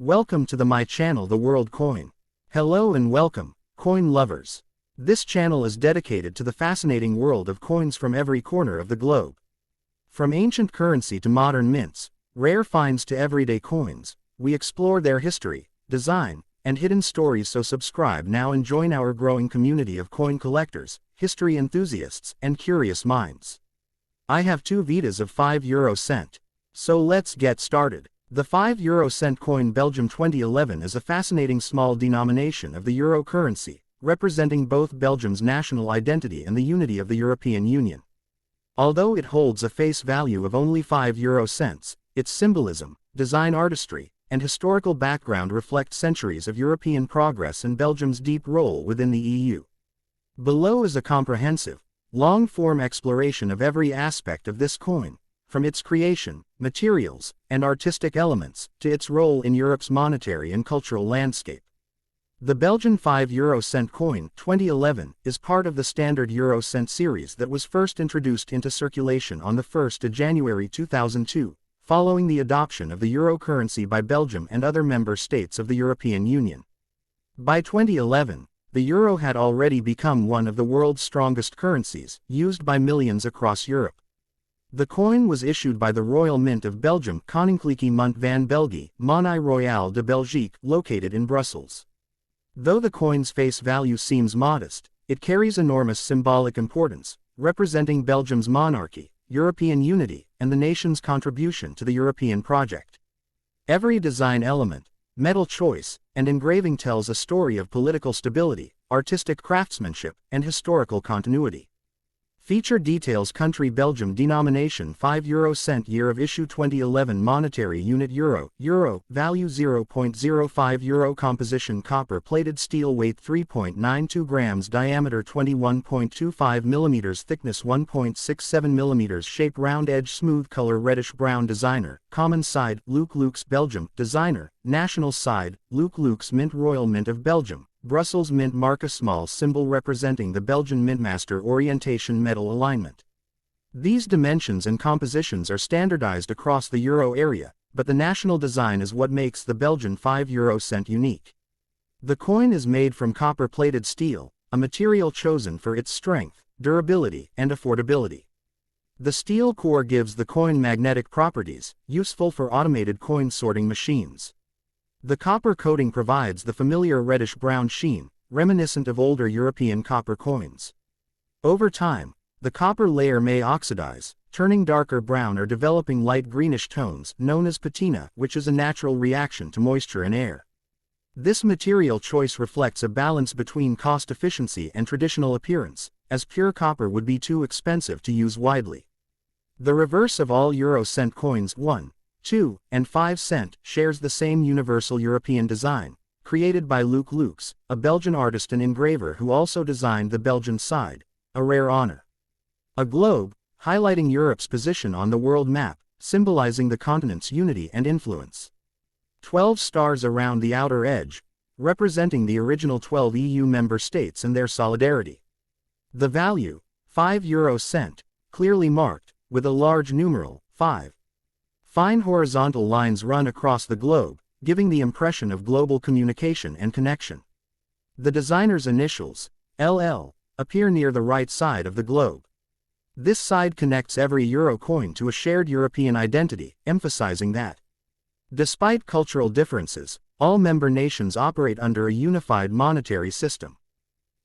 Welcome to my channel, The World Coin. Hello and welcome, coin lovers. This channel is dedicated to the fascinating world of coins from every corner of the globe. From ancient currency to modern mints, rare finds to everyday coins, we explore their history, design, and hidden stories. So subscribe now and join our growing community of coin collectors, history enthusiasts, and curious minds. I have two Vitas of 5 euro cent. So let's get started. The 5 euro cent coin Belgium 2011 is a fascinating small denomination of the euro currency, representing both Belgium's national identity and the unity of the European Union. Although it holds a face value of only 5 euro cents, its symbolism, design artistry, and historical background reflect centuries of European progress and Belgium's deep role within the EU. Below is a comprehensive, long-form exploration of every aspect of this coin, from its creation, materials, and artistic elements, to its role in Europe's monetary and cultural landscape. The Belgian 5 euro cent coin 2011 is part of the standard euro cent series that was first introduced into circulation on the 1st of January 2002, following the adoption of the euro currency by Belgium and other member states of the European Union. By 2011, the euro had already become one of the world's strongest currencies, used by millions across Europe. The coin was issued by the Royal Mint of Belgium, Koninklijke Munt van België, Monnaie Royale de Belgique, located in Brussels. Though the coin's face value seems modest, it carries enormous symbolic importance, representing Belgium's monarchy, European unity, and the nation's contribution to the European project. Every design element, metal choice, and engraving tells a story of political stability, artistic craftsmanship, and historical continuity. Feature details: country Belgium, denomination 5 euro cent, year of issue 2011, monetary unit euro, value 0.05 euro, composition copper plated steel, weight 3.92 grams, diameter 21.25 millimeters, thickness 1.67 millimeters, shape round, edge smooth, color reddish brown, designer common side Luke Belgium, designer national side Luke Mint, Royal Mint of Belgium, Brussels Mint, mark, a small symbol representing the Belgian Mintmaster, orientation metal alignment. These dimensions and compositions are standardized across the euro area, but the national design is what makes the Belgian 5 euro cent unique. The coin is made from copper-plated steel, a material chosen for its strength, durability, and affordability. The steel core gives the coin magnetic properties, useful for automated coin sorting machines. The copper coating provides the familiar reddish-brown sheen, reminiscent of older European copper coins. Over time, the copper layer may oxidize, turning darker brown or developing light greenish tones, known as patina, which is a natural reaction to moisture and air. This material choice reflects a balance between cost efficiency and traditional appearance, as pure copper would be too expensive to use widely. The reverse of all euro cent coins, 1, 2, and 5 cent, shares the same universal European design, created by Luke, a Belgian artist and engraver who also designed the Belgian side, a rare honor. A globe, highlighting Europe's position on the world map, symbolizing the continent's unity and influence. 12 stars around the outer edge, representing the original 12 EU member states and their solidarity. The value, 5 euro cent, clearly marked, with a large numeral, 5. Fine horizontal lines run across the globe, giving the impression of global communication and connection. The designer's initials, LL, appear near the right side of the globe. This side connects every euro coin to a shared European identity, emphasizing that, despite cultural differences, all member nations operate under a unified monetary system.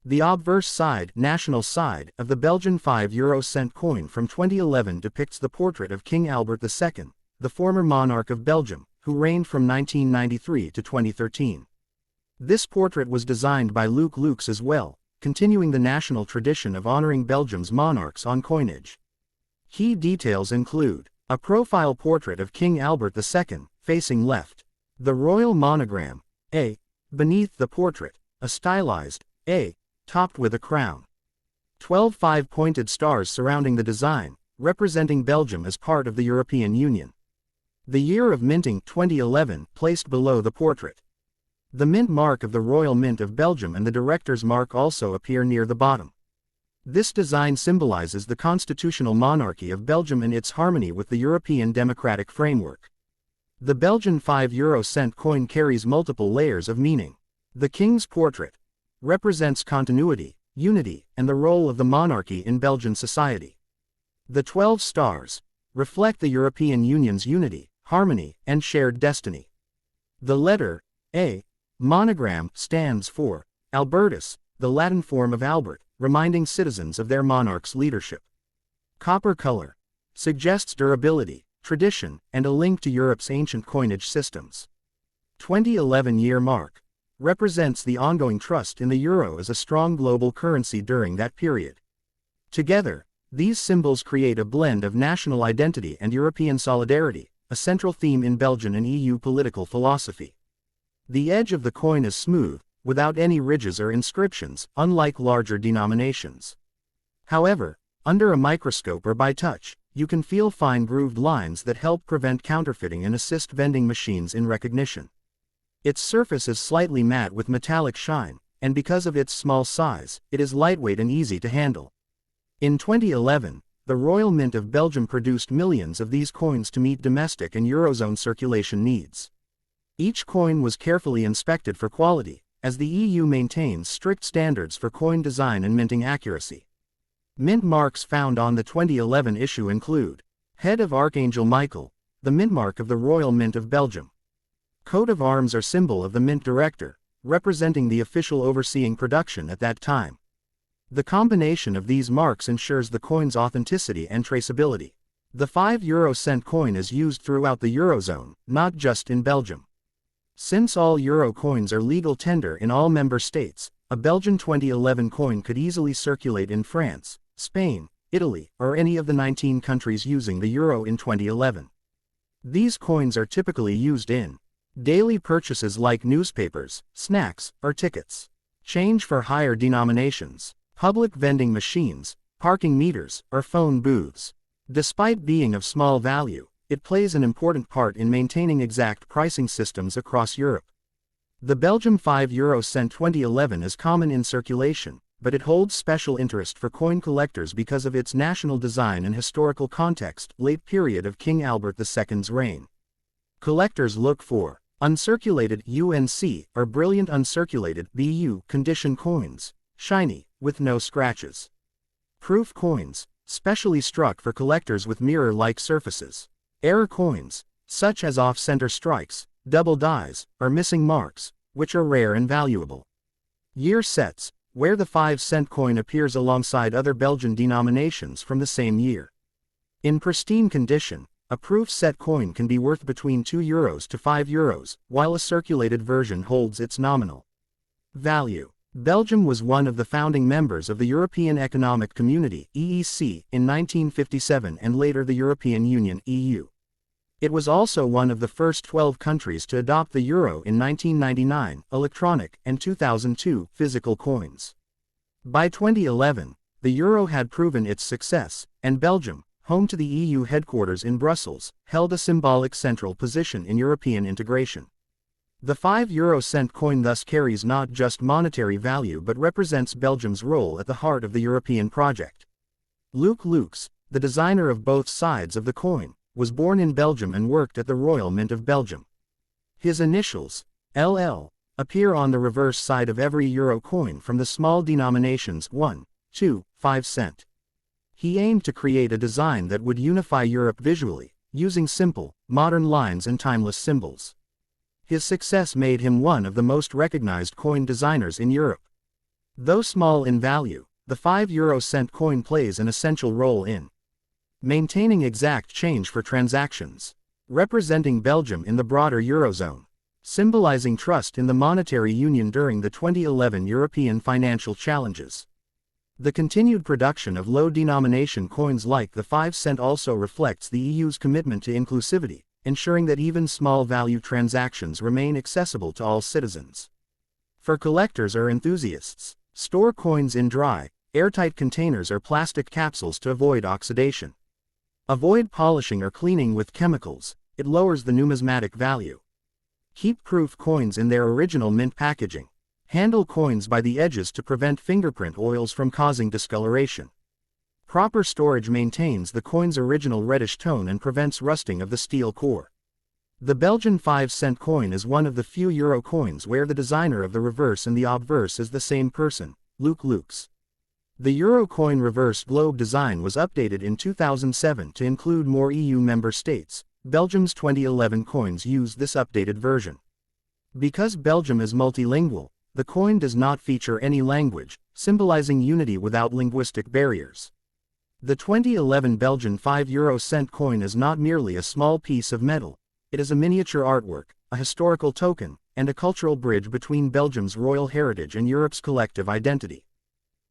The obverse side, national side, of the Belgian 5 euro cent coin from 2011 depicts the portrait of King Albert II, the former monarch of Belgium, who reigned from 1993 to 2013. This portrait was designed by Luke as well, continuing the national tradition of honoring Belgium's monarchs on coinage. Key details include a profile portrait of King Albert II, facing left, the royal monogram, A, beneath the portrait, a stylized A, topped with a crown. 12 5-pointed stars surrounding the design, representing Belgium as part of the European Union. The year of minting, 2011, placed below the portrait. The mint mark of the Royal Mint of Belgium and the director's mark also appear near the bottom. This design symbolizes the constitutional monarchy of Belgium and its harmony with the European democratic framework. The Belgian €5 coin carries multiple layers of meaning. The King's Portrait represents continuity, unity, and the role of the monarchy in Belgian society. The 12 stars reflect the European Union's unity, harmony, and shared destiny. The letter A, monogram, stands for Albertus, the Latin form of Albert, reminding citizens of their monarch's leadership. Copper color suggests durability, tradition, and a link to Europe's ancient coinage systems. 2011 year mark represents the ongoing trust in the euro as a strong global currency during that period. Together, these symbols create a blend of national identity and European solidarity, a central theme in Belgian and EU political philosophy. The edge of the coin is smooth, without any ridges or inscriptions, unlike larger denominations. However, under a microscope or by touch, you can feel fine grooved lines that help prevent counterfeiting and assist vending machines in recognition. Its surface is slightly matte with metallic shine, and because of its small size, it is lightweight and easy to handle. In 2011, the Royal Mint of Belgium produced millions of these coins to meet domestic and Eurozone circulation needs. Each coin was carefully inspected for quality, as the EU maintains strict standards for coin design and minting accuracy. Mint marks found on the 2011 issue include Head of Archangel Michael, the mint mark of the Royal Mint of Belgium. Coat of arms or symbol of the Mint Director, representing the official overseeing production at that time. The combination of these marks ensures the coin's authenticity and traceability. The €5 coin is used throughout the Eurozone, not just in Belgium. Since all euro coins are legal tender in all member states, a Belgian 2011 coin could easily circulate in France, Spain, Italy, or any of the 19 countries using the euro in 2011. These coins are typically used in daily purchases like newspapers, snacks, or tickets. Change for higher denominations, public vending machines, parking meters, or phone booths. Despite being of small value, it plays an important part in maintaining exact pricing systems across Europe. The Belgium €5 2011 is common in circulation, but it holds special interest for coin collectors because of its national design and historical context, late period of King Albert II's reign. Collectors look for uncirculated UNC or brilliant uncirculated BU condition coins, shiny, with no scratches. Proof coins, specially struck for collectors with mirror-like surfaces. Error coins, such as off-center strikes, double dies, or missing marks, which are rare and valuable. Year sets, where the 5-cent coin appears alongside other Belgian denominations from the same year. In pristine condition, a proof set coin can be worth between €2 to €5, while a circulated version holds its nominal value. Belgium was one of the founding members of the European Economic Community (EEC) in 1957 and later the European Union (EU). It was also one of the first 12 countries to adopt the euro in 1999, electronic, and 2002, physical coins. By 2011, the euro had proven its success, and Belgium, home to the EU headquarters in Brussels, held a symbolic central position in European integration. The €5 coin thus carries not just monetary value but represents Belgium's role at the heart of the European project. Luc Lux, the designer of both sides of the coin, was born in Belgium and worked at the Royal Mint of Belgium. His initials, LL, appear on the reverse side of every euro coin from the small denominations 1, 2, 5 cent. He aimed to create a design that would unify Europe visually, using simple, modern lines and timeless symbols. His success made him one of the most recognized coin designers in Europe. Though small in value, the €5 coin plays an essential role in maintaining exact change for transactions, representing Belgium in the broader Eurozone, symbolizing trust in the monetary union during the 2011 European financial challenges. The continued production of low-denomination coins like the 5 cent also reflects the EU's commitment to inclusivity, ensuring that even small-value transactions remain accessible to all citizens. For collectors or enthusiasts, store coins in dry, airtight containers or plastic capsules to avoid oxidation. Avoid polishing or cleaning with chemicals, it lowers the numismatic value. Keep proof coins in their original mint packaging. Handle coins by the edges to prevent fingerprint oils from causing discoloration. Proper storage maintains the coin's original reddish tone and prevents rusting of the steel core. The Belgian 5-cent coin is one of the few euro coins where the designer of the reverse and the obverse is the same person, Luc Lux. The euro coin reverse globe design was updated in 2007 to include more EU member states. Belgium's 2011 coins use this updated version. Because Belgium is multilingual, the coin does not feature any language, symbolizing unity without linguistic barriers. The 2011 Belgian 5-euro-cent coin is not merely a small piece of metal, it is a miniature artwork, a historical token, and a cultural bridge between Belgium's royal heritage and Europe's collective identity.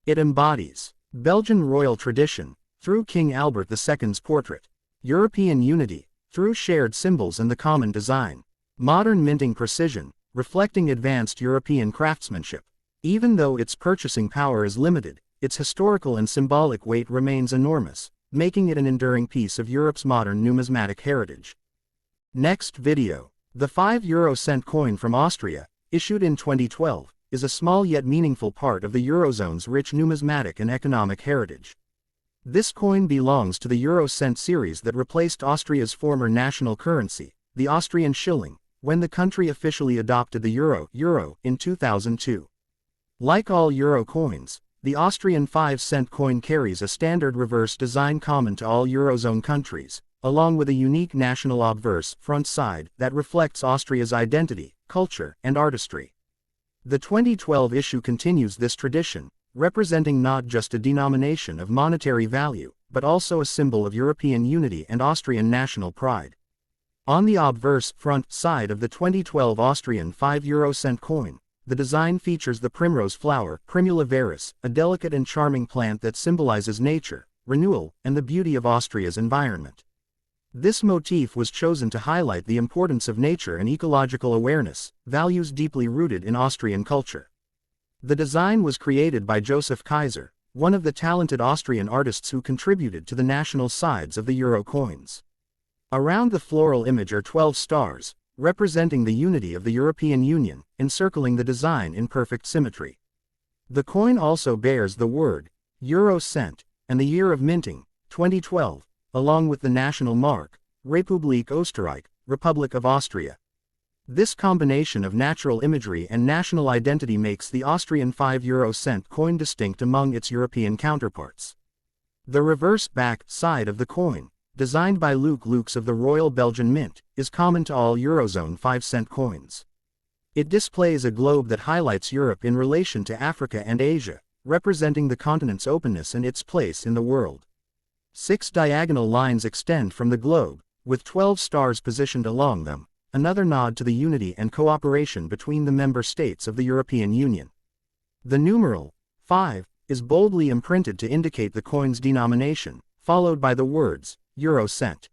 It embodies Belgian royal tradition, through King Albert II's portrait, European unity, through shared symbols and the common design, modern minting precision, reflecting advanced European craftsmanship. Even though its purchasing power is limited, its historical and symbolic weight remains enormous, making it an enduring piece of Europe's modern numismatic heritage. Next video. The 5-euro-cent coin from Austria, issued in 2012, is a small yet meaningful part of the Eurozone's rich numismatic and economic heritage. This coin belongs to the euro cent series that replaced Austria's former national currency, the Austrian shilling, when the country officially adopted the euro in 2002. Like all euro coins, the Austrian 5-cent coin carries a standard reverse design common to all Eurozone countries, along with a unique national obverse front side that reflects Austria's identity, culture, and artistry. The 2012 issue continues this tradition, representing not just a denomination of monetary value, but also a symbol of European unity and Austrian national pride. On the obverse front side of the 2012 Austrian 5-euro-cent coin, the design features the primrose flower, Primula veris, a delicate and charming plant that symbolizes nature, renewal, and the beauty of Austria's environment. This motif was chosen to highlight the importance of nature and ecological awareness, values deeply rooted in Austrian culture. The design was created by Joseph Kaiser, one of the talented Austrian artists who contributed to the national sides of the euro coins. Around the floral image are 12 stars, representing the unity of the European Union, encircling the design in perfect symmetry. The coin also bears the word, euro cent, and the year of minting, 2012, along with the national mark, Republik Österreich, Republic of Austria. This combination of natural imagery and national identity makes the Austrian 5-euro-cent coin distinct among its European counterparts. The reverse back side of the coin, designed by Luc Lux of the Royal Belgian Mint, is common to all Eurozone 5-cent coins. It displays a globe that highlights Europe in relation to Africa and Asia, representing the continent's openness and its place in the world. 6 diagonal lines extend from the globe, with 12 stars positioned along them, another nod to the unity and cooperation between the member states of the European Union. The numeral 5 is boldly imprinted to indicate the coin's denomination, followed by the words euro cent.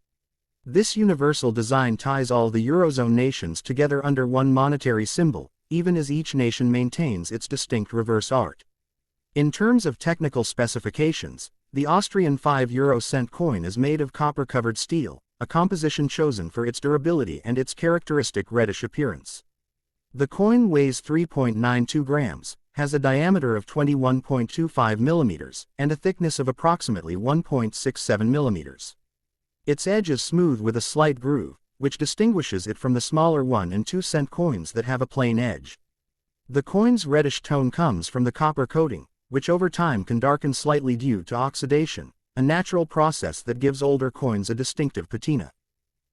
This universal design ties all the Eurozone nations together under one monetary symbol, even as each nation maintains its distinct reverse art. In terms of technical specifications, the Austrian 5-euro-cent coin is made of copper-covered steel, a composition chosen for its durability and its characteristic reddish appearance. The coin weighs 3.92 grams, has a diameter of 21.25 millimeters, and a thickness of approximately 1.67 millimeters. Its edge is smooth with a slight groove, which distinguishes it from the smaller 1 and 2 cent coins that have a plain edge. The coin's reddish tone comes from the copper coating, which over time can darken slightly due to oxidation, a natural process that gives older coins a distinctive patina.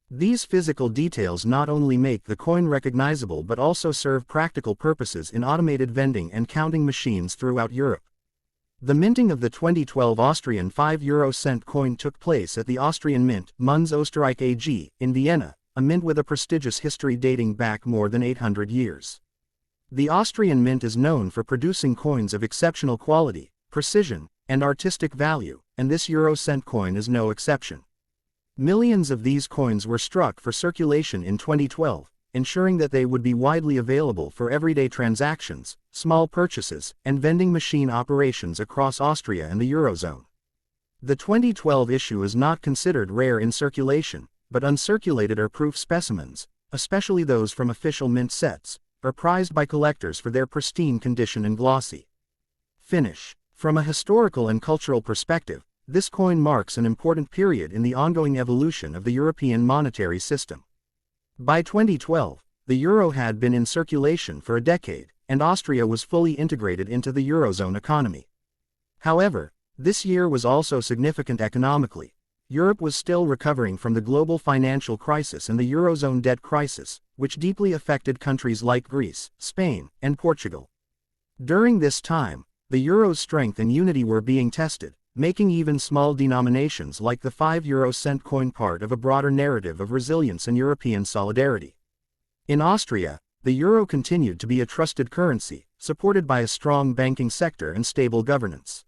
These physical details not only make the coin recognizable but also serve practical purposes in automated vending and counting machines throughout Europe. The minting of the 2012 Austrian 5-euro-cent coin took place at the Austrian Mint, Münz Österreich AG, in Vienna, a mint with a prestigious history dating back more than 800 years. The Austrian Mint is known for producing coins of exceptional quality, precision, and artistic value, and this euro cent coin is no exception. Millions of these coins were struck for circulation in 2012, ensuring that they would be widely available for everyday transactions, small purchases, and vending machine operations across Austria and the Eurozone. The 2012 issue is not considered rare in circulation, but uncirculated or proof specimens, especially those from official mint sets, are prized by collectors for their pristine condition and glossy finish. From a historical and cultural perspective, this coin marks an important period in the ongoing evolution of the European monetary system. By 2012, the euro had been in circulation for a decade, and Austria was fully integrated into the eurozone economy. However, this year was also significant economically. Europe was still recovering from the global financial crisis and the eurozone debt crisis, which deeply affected countries like Greece, Spain, and Portugal. During this time, the euro's strength and unity were being tested, making even small denominations like the 5-euro-cent coin part of a broader narrative of resilience and European solidarity. In Austria, the euro continued to be a trusted currency, supported by a strong banking sector and stable governance.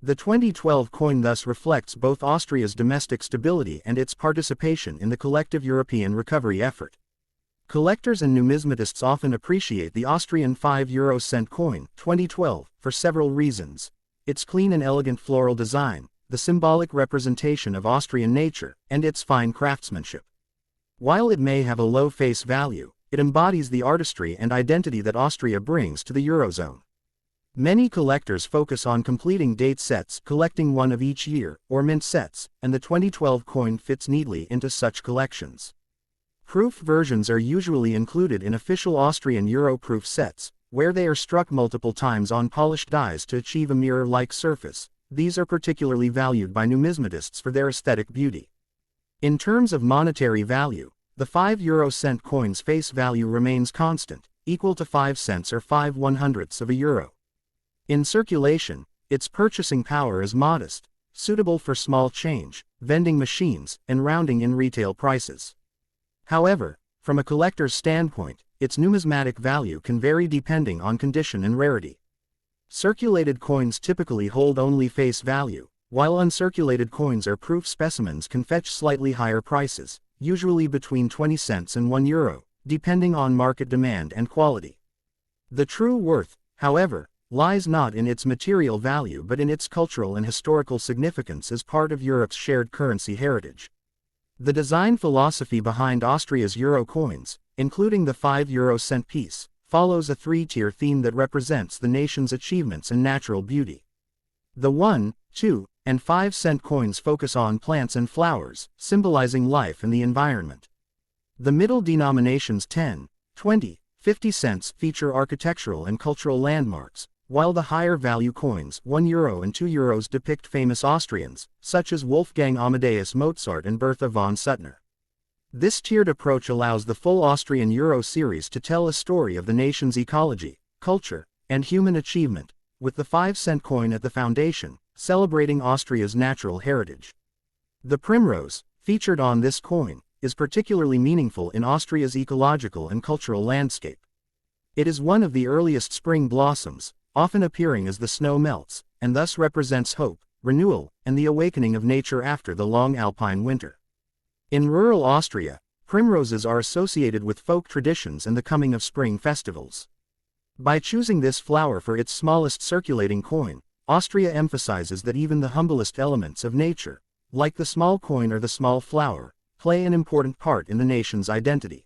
The 2012 coin thus reflects both Austria's domestic stability and its participation in the collective European recovery effort. Collectors and numismatists often appreciate the Austrian 5-euro-cent coin, 2012, for several reasons: its clean and elegant floral design, the symbolic representation of Austrian nature, and its fine craftsmanship. While it may have a low face value, it embodies the artistry and identity that Austria brings to the eurozone. Many collectors focus on completing date sets, collecting one of each year, or mint sets, and the 2012 coin fits neatly into such collections. Proof versions are usually included in official Austrian euro proof sets, where they are struck multiple times on polished dies to achieve a mirror-like surface. These are particularly valued by numismatists for their aesthetic beauty. In terms of monetary value, the 5-euro-cent coin's face value remains constant, equal to 5 cents or 5/100ths of a euro. In circulation, its purchasing power is modest, suitable for small change, vending machines, and rounding in retail prices. However, from a collector's standpoint, its numismatic value can vary depending on condition and rarity. Circulated coins typically hold only face value, while uncirculated coins or proof specimens can fetch slightly higher prices, usually between 20 cents and €1, depending on market demand and quality. The true worth, however, lies not in its material value but in its cultural and historical significance as part of Europe's shared currency heritage. The design philosophy behind Austria's euro coins, including the 5-euro-cent piece, follows a three-tier theme that represents the nation's achievements and natural beauty. The 1, 2, and 5-cent coins focus on plants and flowers, symbolizing life and the environment. The middle denominations 10, 20, 50 cents feature architectural and cultural landmarks, while the higher value coins, €1 and €2, depict famous Austrians, such as Wolfgang Amadeus Mozart and Bertha von Suttner. This tiered approach allows the full Austrian euro series to tell a story of the nation's ecology, culture, and human achievement, with the 5-cent coin at the foundation, celebrating Austria's natural heritage. The primrose, featured on this coin, is particularly meaningful in Austria's ecological and cultural landscape. It is one of the earliest spring blossoms, often appearing as the snow melts, and thus represents hope, renewal, and the awakening of nature after the long alpine winter. In rural Austria, primroses are associated with folk traditions and the coming of spring festivals. By choosing this flower for its smallest circulating coin, Austria emphasizes that even the humblest elements of nature, like the small coin or the small flower, play an important part in the nation's identity.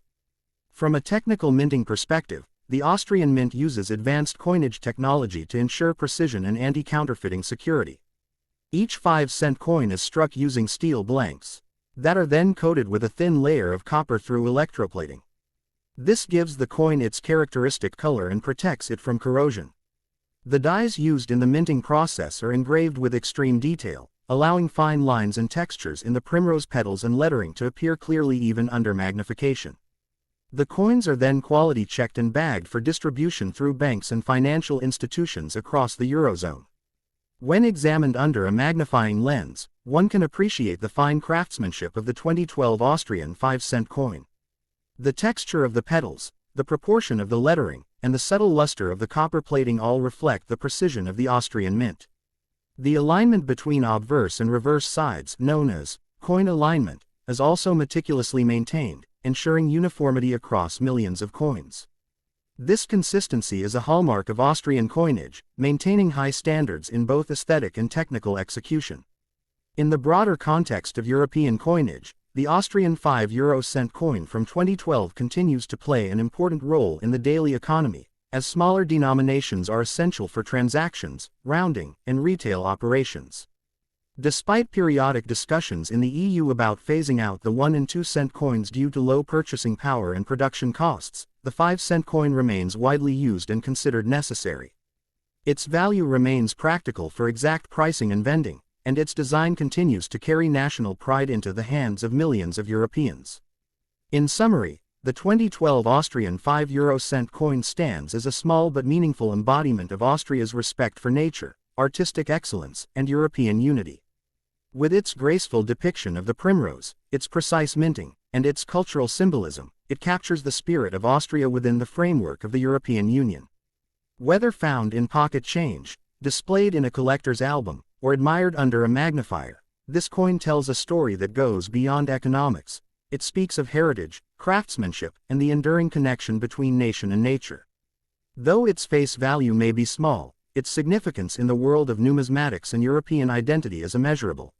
From a technical minting perspective, the Austrian mint uses advanced coinage technology to ensure precision and anti-counterfeiting security. Each 5-cent coin is struck using steel blanks that are then coated with a thin layer of copper through electroplating. This gives the coin its characteristic color and protects it from corrosion. The dies used in the minting process are engraved with extreme detail, allowing fine lines and textures in the primrose petals and lettering to appear clearly even under magnification. The coins are then quality checked and bagged for distribution through banks and financial institutions across the eurozone. When examined under a magnifying lens, one can appreciate the fine craftsmanship of the 2012 Austrian 5-cent coin. The texture of the petals, the proportion of the lettering, and the subtle luster of the copper plating all reflect the precision of the Austrian mint. The alignment between obverse and reverse sides, known as coin alignment, is also meticulously maintained, ensuring uniformity across millions of coins. This consistency is a hallmark of Austrian coinage, maintaining high standards in both aesthetic and technical execution. In the broader context of European coinage, the Austrian 5-euro-cent coin from 2012 continues to play an important role in the daily economy, as smaller denominations are essential for transactions, rounding, and retail operations. Despite periodic discussions in the EU about phasing out the 1 and 2 cent coins due to low purchasing power and production costs, the 5-cent coin remains widely used and considered necessary. Its value remains practical for exact pricing and vending, and its design continues to carry national pride into the hands of millions of Europeans. In summary, the 2012 Austrian 5 euro-cent coin stands as a small but meaningful embodiment of Austria's respect for nature, artistic excellence, and European unity. With its graceful depiction of the primrose, its precise minting, and its cultural symbolism, it captures the spirit of Austria within the framework of the European Union. Whether found in pocket change, displayed in a collector's album, or admired under a magnifier, this coin tells a story that goes beyond economics. It speaks of heritage, craftsmanship, and the enduring connection between nation and nature. Though its face value may be small, its significance in the world of numismatics and European identity is immeasurable.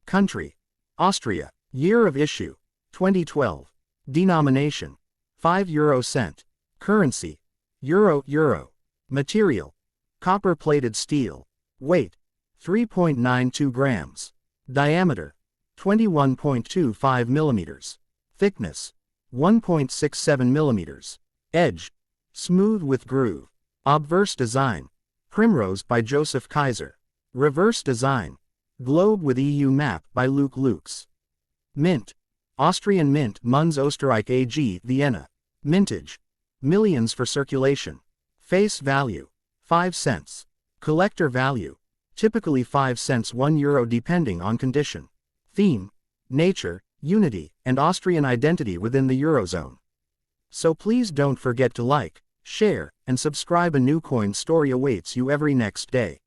Country: Austria. Year of issue: 2012. Denomination: 5 euro-cent. Currency: Euro. Material: copper-plated steel. Weight: 3.92 grams. Diameter: 21.25 millimeters. Thickness: 1.67 millimeters. Edge: smooth with groove. Obverse design: Primrose by Joseph Kaiser. Reverse design: Globe with EU map by Luke Lukes. Mint: Austrian Mint Munz Österreich AG Vienna. Mintage: millions for circulation. Face value: 5 cents. Collector value: typically 5 cents 1 euro depending on condition. Theme: nature, unity, and Austrian identity within the Eurozone. So please don't forget to like, share, and subscribe. A new coin story awaits you every next day.